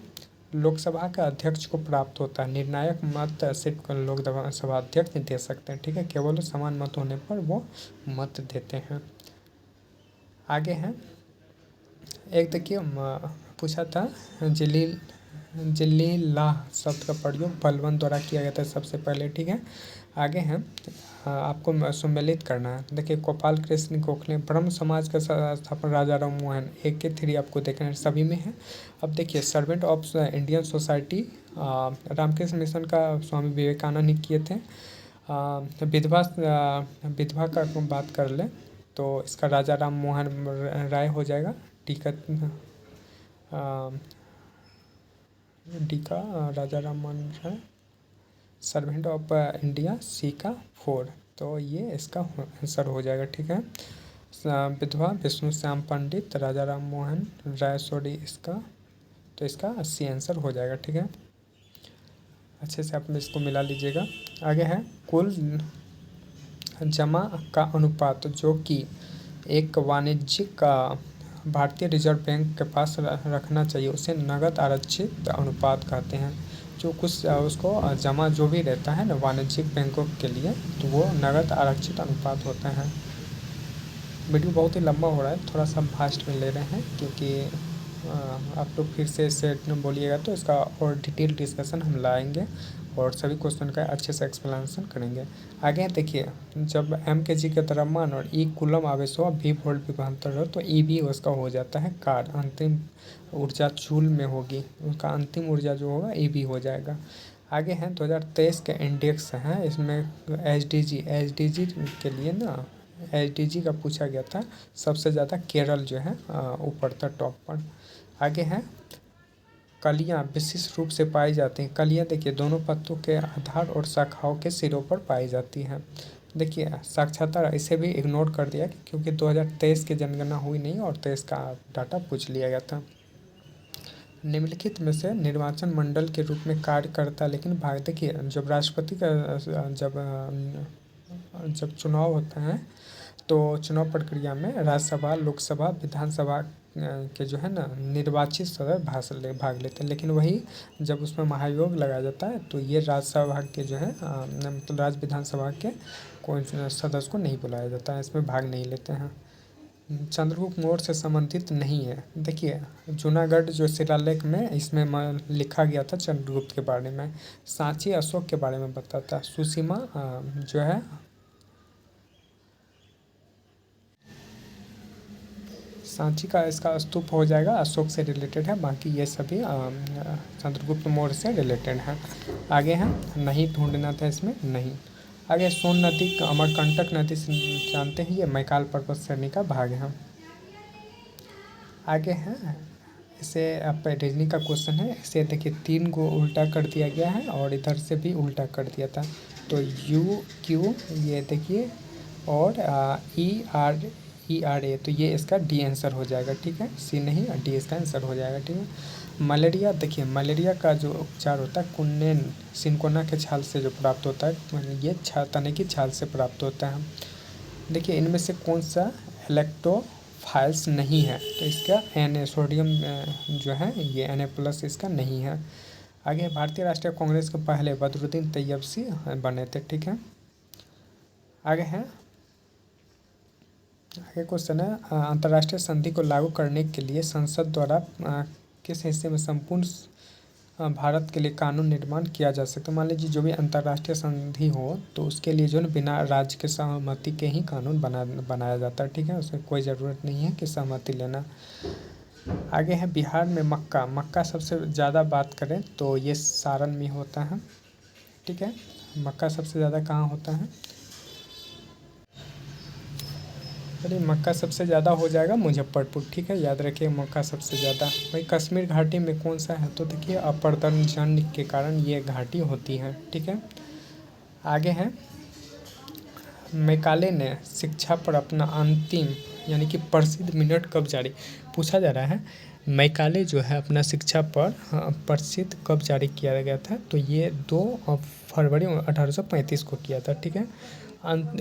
लोकसभा का अध्यक्ष को प्राप्त होता है, निर्णायक मत सिर्फ लोकसभा अध्यक्ष दे सकते हैं। ठीक है, केवल समान मत होने पर वो मत देते हैं। आगे है एक देखिए पूछा था जिल्लीलाह शब्द का प्रयोग बलबन द्वारा किया गया था सबसे पहले। ठीक है, आगे है आपको सम्मिलित करना है, देखिए गोपाल कृष्ण गोखले ब्रह्म समाज का स्थापना राजा राम मोहन, 1 के 3 आपको देखना है, सभी में है। अब देखिए servant of Indian society Ramakrishna Mission का स्वामी विवेकानंद ही किए थे। विधवा का बात कर ले तो इसका राजा राम मोहन राय हो जाएगा। टिकट डी का राजा Ram Mohan Roy. Servant of India सी का 4, तो ये इसका आंसर हो जाएगा। ठीक है, विधवा विष्णु श्याम पंडित राजा राम मोहन राय सोडी इसका, तो इसका 80 आंसर हो जाएगा। ठीक है, अच्छे से आप इसको मिला लीजिएगा। आगे है कुल जमा का अनुपात जो कि एक वाणिज्यिक का भारतीय रिजर्व बैंक के पास रखना चाहिए उसे नगद आरक्षित अनुपात कहते हैं। जो कुछ उसको जमा जो भी रहता है ना वाणिज्यिक बैंकों के लिए तो वो नगद आरक्षित अनुपात होता है। वीडियो बहुत ही लंबा हो रहा है, थोड़ा सा फास्ट में ले रहे हैं क्योंकि आप लोग फिर से इसे बोलिएगा तो इसका और डिटेल डिस्कशन हम लाएंगे और सभी क्वेश्चन का अच्छे से एक्सप्लेनेशन करेंगे। आगे देखिए जब एम के जी के द्रव्यमान और ई कूलम आवेश हो भी वोल्ट विभवांतर हो तो ई भी उसका हो जाता है कार, अंतिम ऊर्जा जूल में होगी, उसका अंतिम ऊर्जा जो होगा ई भी हो जाएगा। आगे हैं 2023 के इंडेक्स हैं, इसमें एच डी जी के लिए ना एच का पूछा गया था, सबसे ज़्यादा केरल जो है ऊपर था टॉप पर। आगे हैं कलियाँ विशिष्ट रूप से पाई जाती हैं, कलियाँ देखिए दोनों पत्तों के आधार और शाखाओं के सिरों पर पाई जाती हैं। देखिए साक्षात्कार इसे भी इग्नोर कर दिया क्योंकि 2023 की जनगणना हुई नहीं और 23 का डाटा पूछ लिया गया था। निम्नलिखित में से निर्वाचन मंडल के रूप में कार्य करता लेकिन भाग देखिए जब राष्ट्रपति का जब चुनाव होता है तो चुनाव प्रक्रिया में राज्यसभा लोकसभा विधानसभा के जो है ना निर्वाचित सदस्य भाग लेते हैं, लेकिन वही जब उसमें महायोग लगाया जाता है तो ये राज्यसभा के जो है मतलब राज्य विधानसभा के कोई सदस्य को नहीं बुलाया जाता है, इसमें भाग नहीं लेते हैं। चंद्रगुप्त मौर्य से संबंधित नहीं है। देखिए जूनागढ़ जो शिलालेख में इसमें लिखा गया था चंद्रगुप्त के बारे में। सांची अशोक के बारे में बताता। सुसीमा जो है सांची का इसका स्तूप हो जाएगा, अशोक से रिलेटेड है। बाकी ये सभी चंद्रगुप्त मौर्य से रिलेटेड है। आगे है नहीं ढूंढना था इसमें, नहीं। आगे सोन नदी अमरकंटक नदी से जानते हैं, ये मैकाल पर्वत श्रेणी का भाग है। आगे है इसे आप रीजनिंग का क्वेश्चन है। इसे देखिए 3 को उल्टा कर दिया गया है और इधर से भी उल्टा कर दिया था। तो यू क्यू ये देखिए और ई आर ए, तो ये इसका डी आंसर हो जाएगा। ठीक है, सी नहीं डी इसका आंसर हो जाएगा। ठीक है। मलेरिया, देखिए मलेरिया का जो उपचार होता है कुन्नेन सिनकोना के छाल से जो प्राप्त होता है, ये तने की छाल से प्राप्त होता है। देखिए इनमें से कौन सा इलेक्ट्रोफाइल्स नहीं है, तो इसका सोडियम जो है ये Na+ इसका नहीं है। आगे भारतीय राष्ट्रीय कांग्रेस के पहले बदरुद्दीन तैयबसी बने थे। ठीक है। आगे है आगे क्वेश्चन है अंतर्राष्ट्रीय संधि को लागू करने के लिए संसद द्वारा किस हिस्से में संपूर्ण भारत के लिए कानून निर्माण किया जा सकता है। मान लीजिए जो भी अंतर्राष्ट्रीय संधि हो तो उसके लिए जो है बिना राज्य के सहमति के ही कानून बनाया जाता है। ठीक है, उसमें कोई ज़रूरत नहीं है कि सहमति लेना। आगे है बिहार में मक्का सबसे ज़्यादा बात करें तो ये सारण में होता है। ठीक है, मक्का सबसे ज़्यादा कहाँ होता है? अरे मक्का सबसे ज़्यादा हो जाएगा मुजफ्फरपुर। ठीक है, याद रखिए मक्का सबसे ज़्यादा। भाई कश्मीर घाटी में कौन सा है, तो देखिए अपरदनजन्य के कारण ये घाटी होती है। ठीक है। आगे है मैकाले ने शिक्षा पर अपना अंतिम यानी कि प्रसिद्ध मिनट कब जारी पूछा जा रहा है। मैकाले जो है अपना शिक्षा पर प्रसिद्ध कब जारी किया गया था, तो ये 2 फरवरी 1835 को किया था। ठीक है।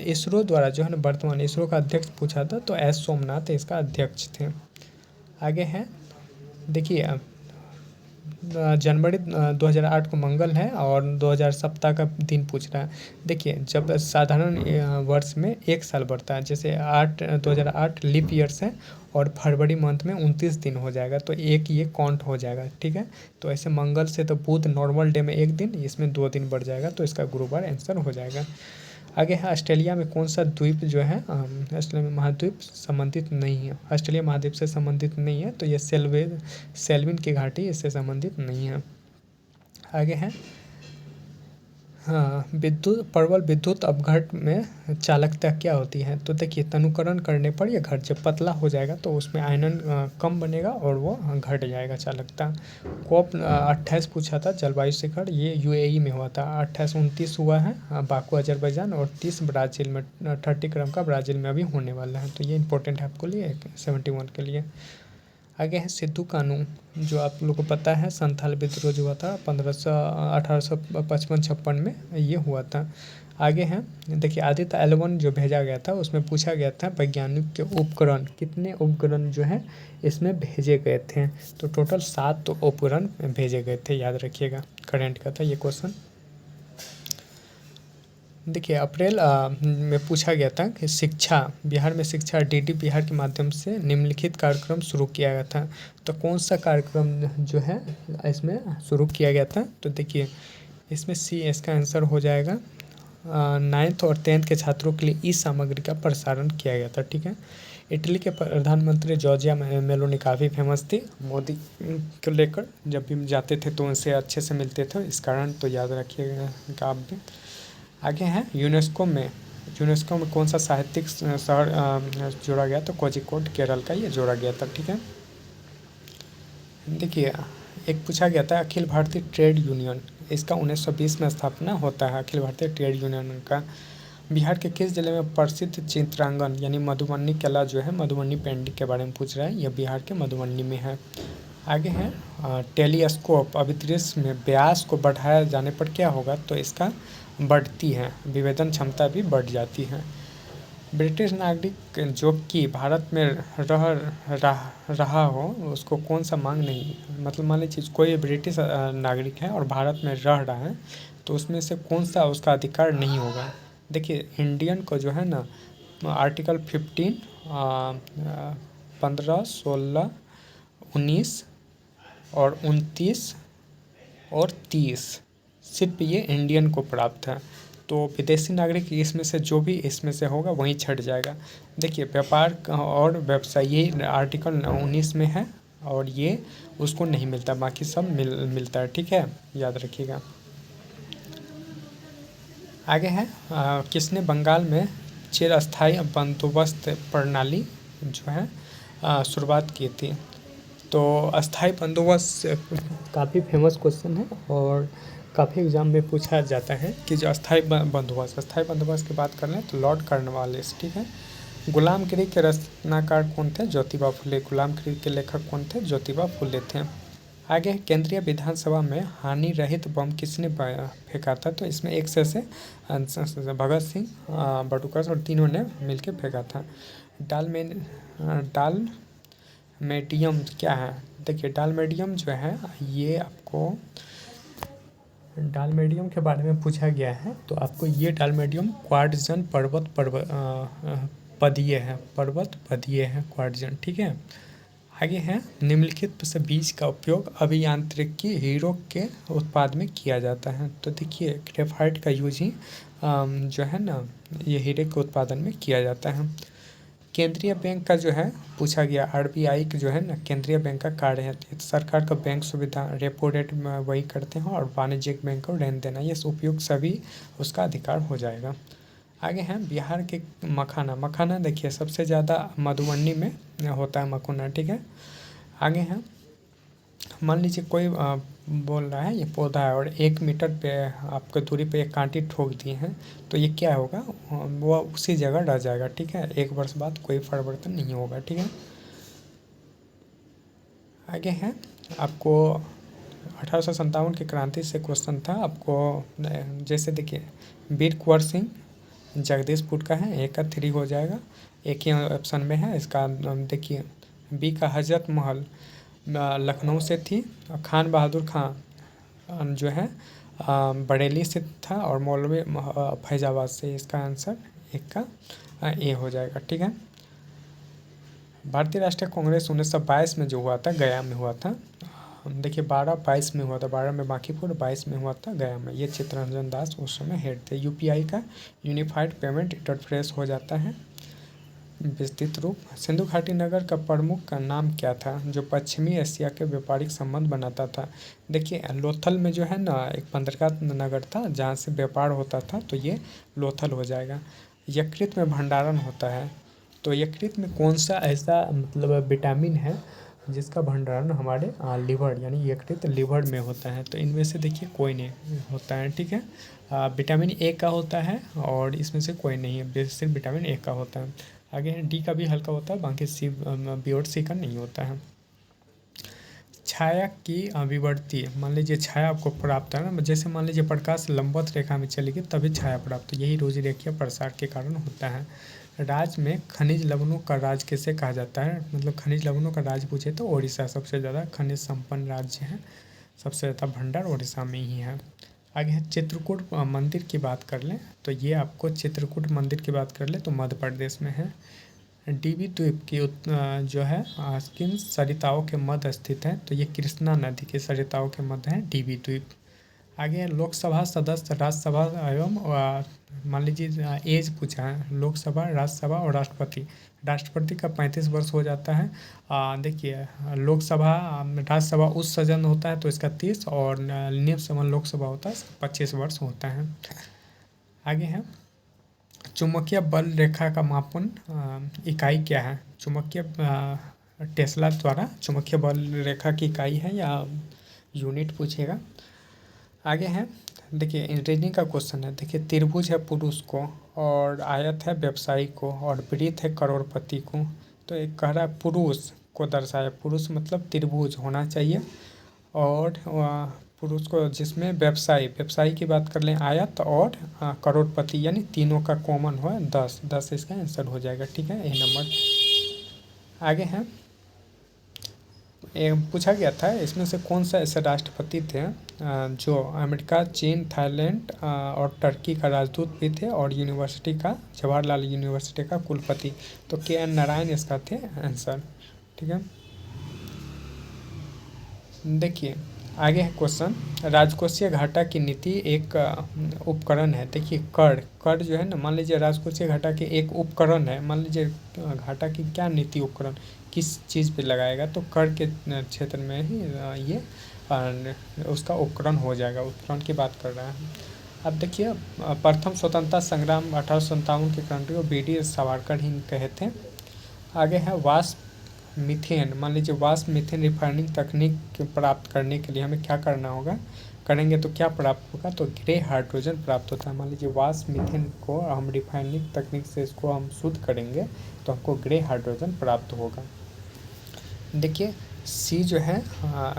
इसरो द्वारा जो है ना वर्तमान इसरो का अध्यक्ष पूछा था, तो एस सोमनाथ इसका अध्यक्ष थे। आगे है देखिए जनवरी 2008 को मंगल है और 2000 सप्ताह का दिन पूछ रहा है। देखिए जब साधारण वर्ष में 1 साल बढ़ता है, जैसे 2008 लीप ईयर्स है और फरवरी मंथ में 29 दिन हो जाएगा, तो एक ये काउंट हो जाएगा। ठीक है, तो ऐसे मंगल से तो बुध नॉर्मल डे में 1 दिन, इसमें 2 दिन बढ़ जाएगा, तो इसका गुरुवार आंसर हो जाएगा। आगे है ऑस्ट्रेलिया में कौन सा द्वीप जो है ऑस्ट्रेलिया में महाद्वीप संबंधित नहीं है, ऑस्ट्रेलिया महाद्वीप से संबंधित नहीं है, तो ये सेल्विन की घाटी इससे संबंधित नहीं है। आगे है हाँ प्रबल विद्युत अपघट में चालकता क्या होती है, तो देखिए तनुकरण करने पर यह घट जब पतला हो जाएगा तो उसमें आयनन कम बनेगा और वो घट जाएगा चालकता। COP 28 पूछा था जलवायु शिखर, ये UAE में हुआ था। 28-29 हुआ है बाकू अजरबैजान और 30 ब्राज़ील में, 30 क्रम का ब्राज़ील में अभी होने वाला है, तो ये इंपॉर्टेंट है आपको लिए 71 के लिए। आगे है सिद्धू कानू, जो आप लोग को पता है संथाल विद्रोह जो हुआ था 1855-56 में ये हुआ था। आगे है देखिए आदित्य L1 जो भेजा गया था उसमें पूछा गया था वैज्ञानिक के उपकरण, कितने उपकरण जो है इसमें भेजे गए थे, तो टोटल 7 उपकरण भेजे गए थे, याद रखिएगा करंट का था ये क्वेश्चन। देखिए अप्रैल में पूछा गया था कि बिहार में शिक्षा DD बिहार के माध्यम से निम्नलिखित कार्यक्रम शुरू किया गया था, तो कौन सा कार्यक्रम जो है इसमें शुरू किया गया था, तो देखिए इसमें C इसका आंसर हो जाएगा। 9th और 10th के छात्रों के लिए ई सामग्री का प्रसारण किया गया था। ठीक है। इटली के प्रधानमंत्री जॉर्जिया मेलोनी काफ़ी फेमस थी मोदी को लेकर, जब भी जाते थे तो उनसे अच्छे से मिलते थे, इस कारण तो याद रखिएगा आप भी। आगे है यूनेस्को में कौन सा साहित्यिक शहर जोड़ा गया, तो कोझिकोड केरल का ये जोड़ा गया था। ठीक है। देखिए एक पूछा गया था अखिल भारतीय ट्रेड यूनियन, इसका 1920 में स्थापना होता है अखिल भारतीय ट्रेड यूनियन का। बिहार के किस जिले में प्रसिद्ध चित्रांगन यानी मधुबनी कला जो है मधुबनी पेंटिंग के बारे में पूछ रहा है, यह बिहार के मधुबनी में है। आगे है टेलीस्कोप अभिदृश्य में व्यास को बढ़ाया जाने पर क्या होगा, तो इसका बढ़ती है, विभेदन क्षमता भी बढ़ जाती है। ब्रिटिश नागरिक जो कि भारत में रहा हो उसको कौन सा मांग नहीं, मतलब मान लीजिए कोई ब्रिटिश नागरिक है और भारत में रह रहा है तो उसमें से कौन सा उसका अधिकार नहीं होगा। देखिए इंडियन को जो है ना आर्टिकल 15, 15, 16, 19 और 29 और 30 सिर्फ ये इंडियन को प्राप्त है। तो विदेशी नागरिक इसमें से जो भी इसमें से होगा वहीं छट जाएगा। देखिए व्यापार और व्यवसाय ये आर्टिकल 19 में है और ये उसको नहीं मिलता, बाकी सब मिलता है, ठीक है, याद रखिएगा। आगे है किसने बंगाल में चिरस्थायी बंदोबस्त प्रणाली जो है शुरुआत की थी। तो अस्थाई बंदोबस्त काफ़ी फेमस क्वेश्चन है और काफ़ी एग्जाम में पूछा जाता है कि जो अस्थाई बंदोबस्त की बात कर लें तो लॉर्ड कॉर्नवालिस, ठीक है। गुलामगिरी के रचनाकार कौन थे, ज्योतिबा फुले। गुलामगिरी के लेखक कौन थे, ज्योतिबा फुले थे। आगे केंद्रीय विधानसभा में हानि रहित बम किसने फेंका था। तो इसमें एक से भगत सिंह, बटुकस और तीनों ने मिलकर फेंका था। डाल मीडियम क्या है। देखिए डाल मीडियम जो है ये आपको डाल मीडियम के बारे में पूछा गया है। तो आपको ये डाल मीडियम क्वाड्रजन पदीय है, पर्वत पदीय है क्वाड्रजन, ठीक है। आगे है निम्नलिखित से बीज का उपयोग अभियांत्रिकी हीरो के उत्पाद में किया जाता है। तो देखिए ग्रेफाइट का यूज ही जो है ना ये हीरे के उत्पादन में किया जाता है। केंद्रीय बैंक का जो है पूछा गया, आरबीआई जो है ना केंद्रीय बैंक का कार्य है। सरकार का बैंक सुविधा रेपो रेट वही करते हैं और वाणिज्यिक बैंक को ऋण देना, ये उपयोग सभी उसका अधिकार हो जाएगा। आगे हैं बिहार के मखाना देखिए सबसे ज़्यादा मधुबनी में होता है मखाना, ठीक है। आगे हैं मान लीजिए कोई बोल रहा है ये पौधा है और 1 मीटर पे आपको दूरी पे एक कांटी ठोक दिए हैं, तो ये क्या होगा, वो उसी जगह रह जाएगा, ठीक है। 1 वर्ष बाद कोई परिवर्तन नहीं होगा, ठीक है। आगे हैं आपको 1857 की क्रांति से क्वेश्चन था आपको, जैसे देखिए वीर कुंवर सिंह जगदीशपुर का है, एक का 3 हो जाएगा, एक ही ऑप्शन में है इसका। देखिए बी का हजरत महल लखनऊ से थी, खान बहादुर खान जो है बरेली से था और मौलवी फैजाबाद से। इसका आंसर एक का ए हो जाएगा, ठीक है। भारतीय राष्ट्रीय कांग्रेस 1922 में जो हुआ था गया में हुआ था। देखिए 12-22 में हुआ था, 12 में बांकीपुर, 22 में हुआ था गया में। ये चित्तरंजन दास उस समय हेड थे। यूपीआई का यूनिफाइड पेमेंट इंटरफेस हो जाता है विस्तृत रूप। सिंधु घाटी नगर का प्रमुख का नाम क्या था जो पश्चिमी एशिया के व्यापारिक संबंध बनाता था। देखिए लोथल में जो है ना एक बंदरगाह नगर था जहाँ से व्यापार होता था, तो ये लोथल हो जाएगा। यकृत में भंडारण होता है, तो यकृत में कौन सा ऐसा मतलब विटामिन है जिसका भंडारण हमारे लीवर यानी यकृत लीवर में होता है। तो इनमें से देखिए कोई नहीं होता है, ठीक है। विटामिन ए का होता है और इसमें से कोई नहीं है, सिर्फ विटामिन ए का होता है। आगे डी का भी हल्का होता है, बाकी सी बी और सी का नहीं होता है। छाया की विवर्ती, मान लीजिए छाया आपको प्राप्त है ना, जैसे मान लीजिए प्रकाश लंबवत रेखा में चलेगी तभी छाया प्राप्त, यही रोजी रेखीय प्रसार के कारण होता है। राज्य में खनिज लवणों का राज्य किसे कहा जाता है, मतलब खनिज लवणों का राज्य पूछे तो ओडिशा सबसे ज़्यादा खनिज संपन्न राज्य है, सबसे ज़्यादा भंडार ओडिशा में ही है। आगे है चित्रकूट मंदिर की बात कर लें तो ये आपको चित्रकूट मंदिर की बात कर लें तो मध्य प्रदेश में है। डीवी द्वीप की जो है किन सरिताओं के मध्य स्थित है, तो ये कृष्णा नदी के सरिताओं के मध्य है डीवी द्वीप। आगे लोकसभा सदस्य राज्यसभा एवं मान लीजिए एज पूछा है, लोकसभा राज्यसभा और राष्ट्रपति। राष्ट्रपति का 35 वर्ष हो जाता है। देखिए लोकसभा राज्यसभा उस सदन होता है तो इसका 30 और निम्न लोकसभा होता है 25 वर्ष होता है। आगे है चुंबकीय बल रेखा का मापन इकाई क्या है। चुंबकीय टेस्ला द्वारा चुंबकीय बल रेखा की इकाई है या यूनिट पूछेगा। आगे है देखिए इंजीनियरिंग का क्वेश्चन है। देखिए त्रिभुज है पुरुष को और आयत है व्यवसायी को और वृत्त है करोड़पति को। तो एक कह रहा है पुरुष को दर्शाया, पुरुष मतलब त्रिभुज होना चाहिए और पुरुष को जिसमें व्यवसायी की बात कर लें आयत और करोड़पति यानी तीनों का कॉमन हो 10 इसका आंसर हो जाएगा, ठीक है, ए नंबर। आगे है पूछा गया था इसमें से कौन सा ऐसे राष्ट्रपति थे जो अमेरिका, चीन, थाईलैंड और टर्की का राजदूत भी थे और यूनिवर्सिटी का, जवाहरलाल यूनिवर्सिटी का कुलपति। तो के.एन. नारायण इसका थे आंसर। ठीक है, देखिए आगे है क्वेश्चन, राजकोषीय घाटा की नीति एक उपकरण है। देखिए कर जो है ना, मान लीजिए राजकोषीय घाटा के एक उपकरण है, मान लीजिए घाटा की क्या नीति उपकरण किस चीज़ पे लगाएगा, तो कर के क्षेत्र में ही ये उसका उपकरण हो जाएगा, उपकरण की बात कर रहा है। अब देखिए प्रथम स्वतंत्रता संग्राम 1857 के क्रांति को बी.डी. सावरकर ही कहे थे। आगे है वाष्प मीथेन, मान लीजिए वाष्प मीथेन रिफाइनिंग तकनीक प्राप्त करने के लिए हमें क्या करना होगा, करेंगे तो क्या प्राप्त होगा, तो ग्रे हाइड्रोजन प्राप्त होता है। मान लीजिए वाष्प मीथेन को हम रिफाइनिंग तकनीक से इसको हम शुद्ध करेंगे तो हमको ग्रे हाइड्रोजन प्राप्त होगा। देखिए सी जो है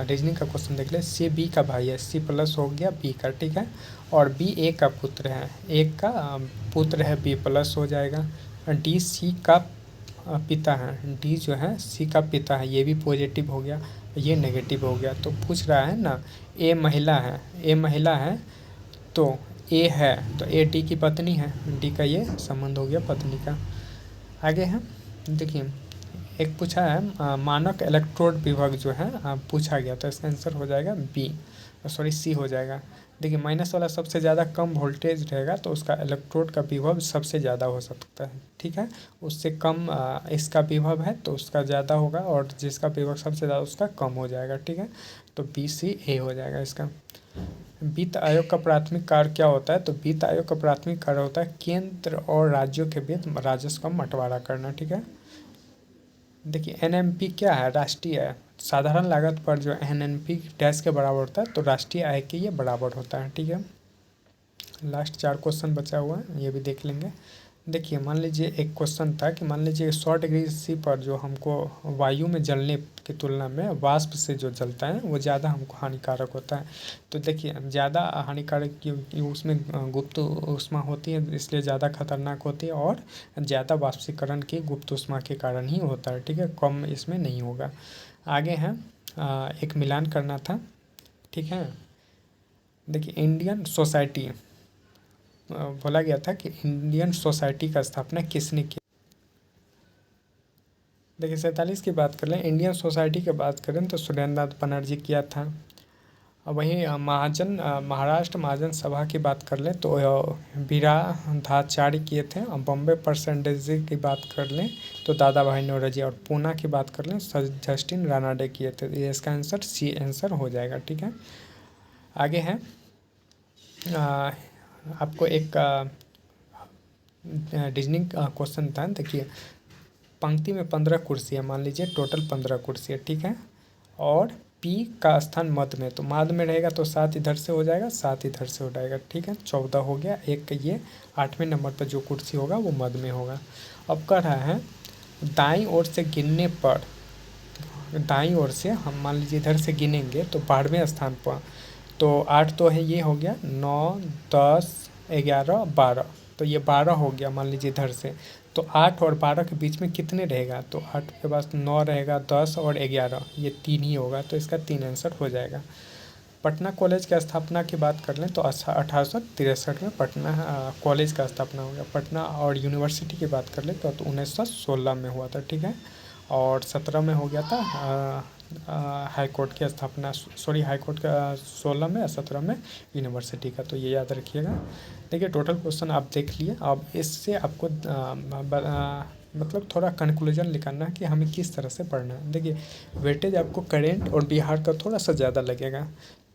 रीजनिंग का क्वेश्चन देख ले, सी बी का भाई है, सी प्लस हो गया बी का, ठीक है, और बी ए का पुत्र है, ए का पुत्र है, बी प्लस हो जाएगा। डी सी का पिता है, डी जो है सी का पिता है, ये भी पॉजिटिव हो गया, ये नेगेटिव हो गया। तो पूछ रहा है ना ए महिला है, ए महिला है तो ए है, तो ए डी की पत्नी है, डी का ये संबंध हो गया पत्नी का। आगे है देखिए एक पूछा है मानक इलेक्ट्रोड विभव जो है पूछा गया, तो इसका आंसर हो जाएगा बी, सॉरी सी हो जाएगा। देखिए माइनस वाला सबसे ज़्यादा कम वोल्टेज रहेगा तो उसका इलेक्ट्रोड का विभव सबसे ज़्यादा हो सकता है, ठीक है, उससे कम इसका विभव है तो उसका ज़्यादा होगा, और जिसका विभव सबसे ज़्यादा उसका कम हो जाएगा, ठीक है, तो बी सी ए हो जाएगा इसका। वित्त आयोग का प्राथमिक कार्य क्या होता है, तो वित्त आयोग का प्राथमिक कार्य होता है केंद्र और राज्यों के बीच राजस्व का बंटवारा करना, ठीक है। देखिए एनएमपी क्या है, राष्ट्रीय है, साधारण लागत पर जो एनएमपी टैक्स के बराबर होता है तो राष्ट्रीय आय के ये बराबर होता है, ठीक है। लास्ट 4 क्वेश्चन बचा हुआ है, ये भी देख लेंगे। देखिए मान लीजिए एक क्वेश्चन था कि मान लीजिए 100 डिग्री सी पर जो हमको वायु में जलने की तुलना में वाष्प से जो जलता है वो ज़्यादा हमको हानिकारक होता है। तो देखिए ज़्यादा हानिकारक क्योंकि उसमें गुप्त ऊष्मा होती है इसलिए ज़्यादा खतरनाक होती है, और ज़्यादा वाष्पीकरण की गुप्त ऊष्मा के कारण ही होता है, ठीक है, कम इसमें नहीं होगा। आगे है एक मिलान करना था, ठीक है। देखिए इंडियन सोसाइटी बोला गया था कि इंडियन सोसाइटी का स्थापना किसने की। देखिए 47 की बात कर लें, इंडियन सोसाइटी की बात करें तो सुरेंद्रनाथ बनर्जी किया था। वहीं महाराष्ट्र महाजन सभा की बात कर लें तो बिराधाचार्य किए थे। बॉम्बे परसेंटेज की बात कर लें तो दादा भाई नौरोजी, और पूना की बात कर लें जस्टिन रानाडे किए थे। ये इसका आंसर सी आंसर हो जाएगा, ठीक है। आगे है आपको एक रीजनिंग क्वेश्चन था। देखिए पंक्ति में 15 कुर्सी है, मान लीजिए टोटल 15 कुर्सी है, ठीक है, और पी का स्थान मध्य में, तो मध्य में रहेगा तो 7 इधर से हो जाएगा, 7 इधर से हो जाएगा, ठीक है, 14 हो गया। एक ये 8वें नंबर पर जो कुर्सी होगा वो मध्य में होगा। अब कह रहा है दाईं ओर से गिनने पर, दाईं ओर से हम मान लीजिए इधर से गिनेंगे तो 12वें स्थान पर, तो 8 तो है, ये हो गया 9 10 11 12, तो ये 12 हो गया मान लीजिए इधर से, तो 8 और 12 के बीच में कितने रहेगा, तो 8 के पास 9 रहेगा, 10 और 11, ये 3 ही होगा, तो इसका 3 आंसर हो जाएगा। पटना कॉलेज की स्थापना की बात कर लें तो 1863 में पटना कॉलेज का स्थापना हो गया। पटना और यूनिवर्सिटी की बात कर लें तो 1916 में हुआ था, ठीक है, और 17 में हो गया था हाई कोर्ट की स्थापना, सॉरी हाई कोर्ट का 16 में, 17 में यूनिवर्सिटी का, तो ये याद रखिएगा। देखिए टोटल क्वेश्चन आप देख लिए। अब इससे आपको मतलब थोड़ा कंक्लूजन निकालना है कि हमें किस तरह से पढ़ना है। देखिए वेटेज आपको करेंट और बिहार का थोड़ा सा ज़्यादा लगेगा,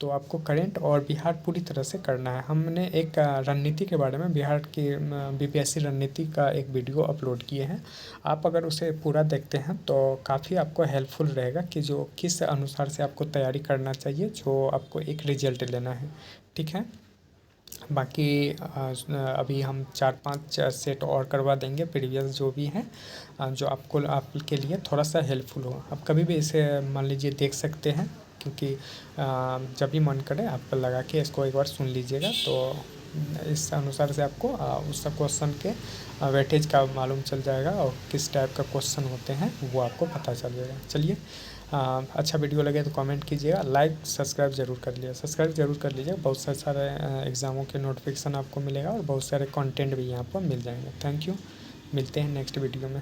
तो आपको करेंट और बिहार पूरी तरह से करना है। हमने एक रणनीति के बारे में, बिहार की बीपीएससी रणनीति का एक वीडियो अपलोड किए हैं, आप अगर उसे पूरा देखते हैं तो काफ़ी आपको हेल्पफुल रहेगा कि जो किस अनुसार से आपको तैयारी करना चाहिए, जो आपको एक रिजल्ट लेना है, ठीक है। बाकी अभी हम 4-5 सेट और करवा देंगे प्रीवियस जो भी हैं, जो आपके लिए थोड़ा सा हेल्पफुल हो। आप कभी भी इसे मान लीजिए देख सकते हैं, क्योंकि जब भी मन करे आप लगा के इसको एक बार सुन लीजिएगा, तो इस अनुसार से आपको उस क्वेश्चन के वेटेज का मालूम चल जाएगा और किस टाइप का क्वेश्चन होते हैं वो आपको पता चल जाएगा। चलिए अच्छा वीडियो लगे तो कमेंट कीजिएगा, लाइक सब्सक्राइब जरूर कर लीजिए, सब्सक्राइब जरूर कर लीजिए। बहुत सारे एग्ज़ामों के नोटिफिकेशन आपको मिलेगा और बहुत सारे कंटेंट भी यहाँ पर मिल जाएंगे। थैंक यू, मिलते हैं नेक्स्ट वीडियो में।